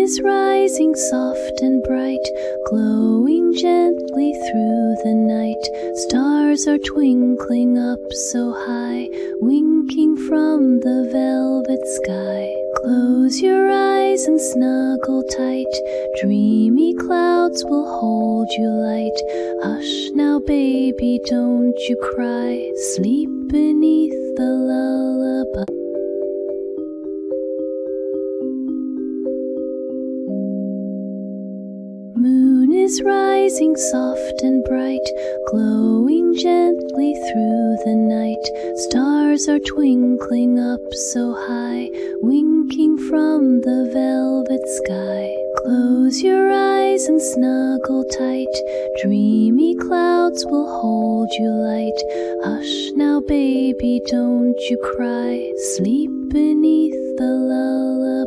is rising soft and bright, glowing gently through the night. Stars are twinkling up so high, winking from the velvet sky. Close your eyes and snuggle tight, dreamy clouds will hold you light. Hush now, baby, don't you cry, sleep beneath the lullaby. Moon is rising soft and bright, glowing gently through the night. Stars are twinkling up so high, winking from the velvet sky. Close your eyes and snuggle tight, dreamy clouds will hold you light. Hush now, baby, don't you cry, sleep beneath the lullaby.